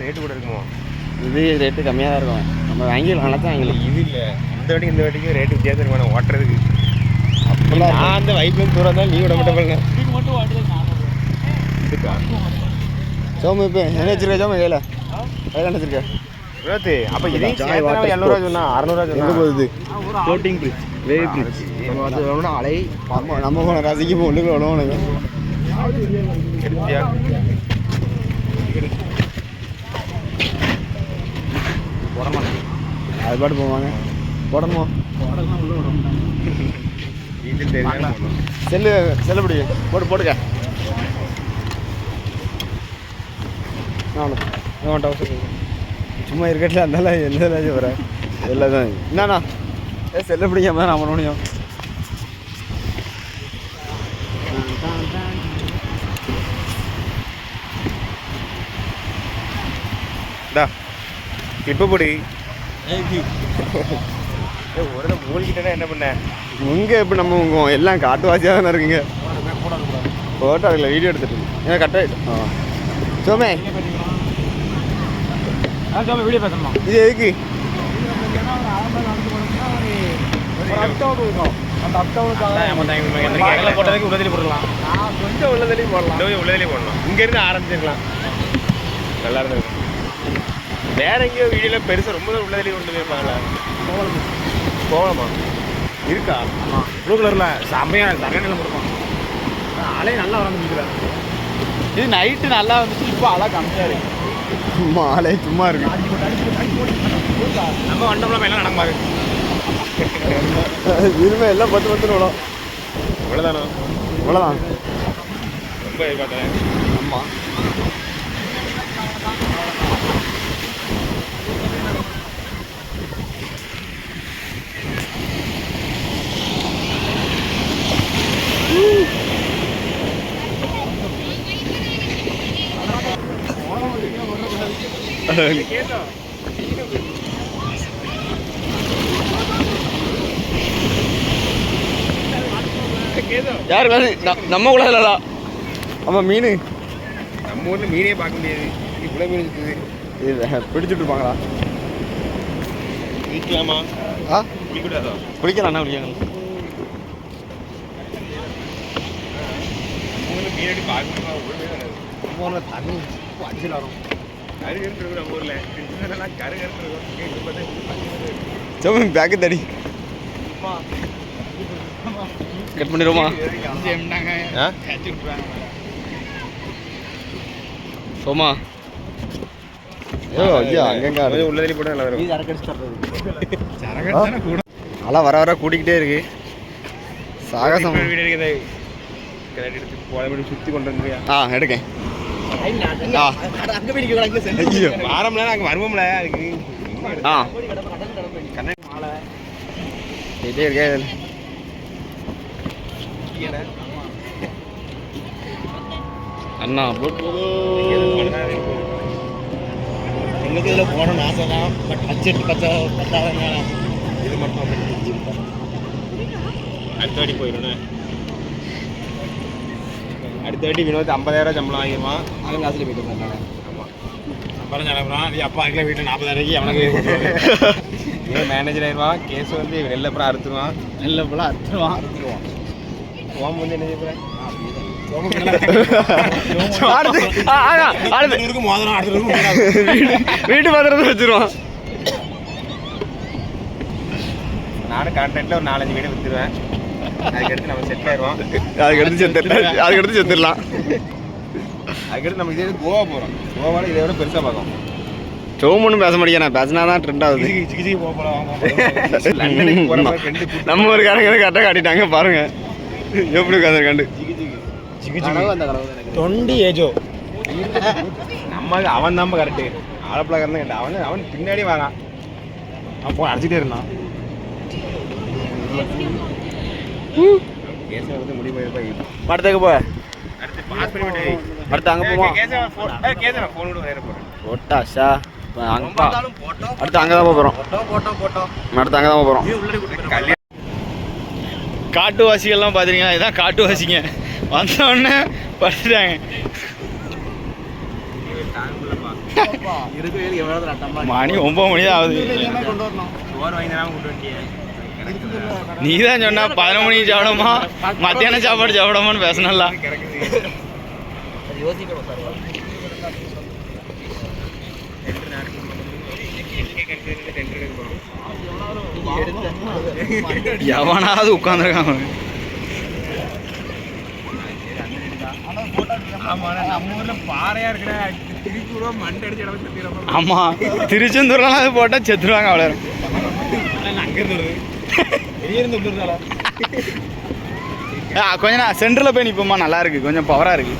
Rate கூட இருக்குமோ? இது ரேட்டு கம்மியாக தான் இருக்கும். நம்ம வாங்கிடலாம், நல்லா தான் வாங்கிடலாம். இது இல்லை, இந்த வாட்டிக்கும் ரேட்டு வித்தியாசம் இருக்கும் ஓட்டுறதுக்கு. அப்போல்லாம் நான் அந்த வைப்லேருந்து தூரம் இருந்தாலும் நீ விட மட்டும் பண்ணுங்க. சோமு இப்போ என்ன வச்சிருக்க? சோமு கையில் கையில் என்ன வச்சிருக்க? அப்போ இது 700 சொன்னா 600 சொன்னா போகுது. Floating bridge, wave bridge. நம்ம வந்து அலை நம்ம போன ராசிக்கு இப்போ ஒன்றுக்கு விடணும். எடுத்தியா? அது பாட்டு போவாங்க. போடணுமோ? செல்லு பிடி போட்டுக்க. சும்மா இருக்கட்டில் இருந்தாலும் எந்த வர எல்லாம் தான் என்னண்ணா செல்லு பிடிக்காம நான் பண்ண முடியும். இப்போ போடி ஒரு மூழ்கிட்டேன்னா என்ன பண்ண? இங்கே எப்படி நம்ம உங்க எல்லாம் காட்டுவாசியாக தானே இருக்குங்க. ஃபோட்டோ இல்லை, வீடியோ எடுத்துட்டு ஏன் கட்டாயிடும். சோமே வீடியோ பேசணுமா? இது எதுக்கு? போட்டதுக்கு உள்ளதிலே போடலாம். கொஞ்சம் உள்ளதிலே போடலாம். இங்கேருந்து ஆரம்பிச்சிருக்கலாம். நல்லா இருந்தது. வேற எங்கேயோ வீடியோவில் பெருசாக ரொம்ப உள்ளதிலே கொண்டு போயிருப்பாங்களா? கோவலமா இருக்கா? ப்ளூ கலரில் செம்மையாக தரணியில் கொடுப்போம். அலையை நல்லா வந்துருக்குறேன். இது நைட்டு நல்லா வந்துச்சு. இப்போ அலை கம்மியாக இருக்கு. சும்மா அலை சும்மா இருக்கு. நம்ம வண்டோம்லாம் எல்லாம் நடமாரு. இருமே எல்லாம் 10 விடும். இவ்வளோதானோ? இவ்வளோதான். ரொம்ப எதிர்பார்த்தேன். ஆமாம். யாரு நம்ம கூட இல்லடா. ஆமாம், மீன் நம்ம ஊரில் மீனே பார்க்க முடியாது. இவ்வளோ மீன் இருக்குது. இது பிடிச்சிட்டு இருப்பாங்களா? குளிக்கலாமா? குளிக்கூடாதோ? குளிக்கலாம். என்ன குளிக்காங்க? நம்ம ஊரில் மீன் அடி பார்க்கணுமா? நம்ம ஊரில் தண்ணி அடிச்சுட்டு வரும். கருகருன்னு இருக்கும் நம்ம ஊரில். கருகருன்னு இருக்கும். சோமி பேக்கு தடி கட் பண்ணிடுவோமா? சோமா அங்கங்க உள்ளதிலே போட நல்லா இருக்கும். அதெல்லாம் வர வர கூட்டிக்கிட்டே இருக்கு. சாகசம் வீடு இருக்குது. எடுத்து போய் சுற்றி கொண்டு வந்துருக்கியா? எடுக்கேன். வாரம்ல அங்கே வருவோம்ல. அதுக்கு மாலை இதே இருக்கே. அண்ணா எங்களுக்கு இதில் போகணும்னு ஆசை தான். பட் பட்ஜெட் பத்தாதனால இது மட்டும் அடுத்த வாட்டி போயிடணும். அடுத்த வாட்டி வினோத் 50,000 சம்பளம் வாங்கிடுவான். அவங்க காசுல போயிட்டு வந்தாங்க. ஆமாம், சம்பளம் கிளம்புறான். அது அப்பா அங்கே வீட்டில் 40,000 அவனுக்கு ஏன் மேனேஜர் ஆயிடுவான். கேஸ் வந்து நெல்லப்பறம் அறுத்துருவான். ஓம் வந்து என்ன செய்ய வீட்டு பாத்திரத்தை வச்சிருவான். நானும் கான்ட்ராக்ட்ல ஒரு 4-5 வீடு வித்துருவேன். அதுக்கடுத்து நம்ம செட்டில் ஆயிடுவோம். அதுக்கடுத்து செத்துடலாம். அதுக்கடுத்து நம்ம இதே கோவா போகிறோம். கோவாவில் இதை விட பெருசாக பார்க்கும். சோமுன்னு பேச மாட்டேங்க. பேசினா தான் ட்ரெண்ட் ஆகுது. நம்ம ஒரு காரங்க கரெக்டாக காட்டிட்டாங்க பாருங்க. எப்படி உட்காந்து கண்டு தொண்டி ஏஜோ நம்ம அவன் தான் கரெக்டு. ஆலப்பழக்காரன் கேட்டான். அவன் பின்னாடி வரான். அப்போ அடிச்சுட்டே இருந்தான். கேசவன் முடிவு போயிருப்பா. படத்துக்கு போ. அடுத்து அங்கே போவோம். போட்டாஷா அடுத்து அங்கே தான் போகிறோம். அடுத்து அங்கே தான் போகிறோம். காட்டுவாசிகள்லாம் பார்த்துருக்கீங்களா? இதான் காட்டுவாசிங்க. வந்தோடனே படுத்துட்டாங்க. மணி 9 மணி தான் ஆகுது. சோறு வாங்கி தராமல் கொண்டு வண்டியே நீ தான் சொன்னா 11 மணிக்கு சாப்பிடமா மத்தியானம் சாப்பாடு சாப்பிடாமான்னு பேசணும்ல. யோசிக்கணும் சார். எவனாவது உட்காந்துருக்கான். ஆமா திருச்செந்தூர்லாம் அது போட்டா செத்துருவாங்க அவ்வளோ. கொஞ்சம் சென்டரில் போய் நிற்போமா, நல்லா இருக்கு, கொஞ்சம் பவராக இருக்கு.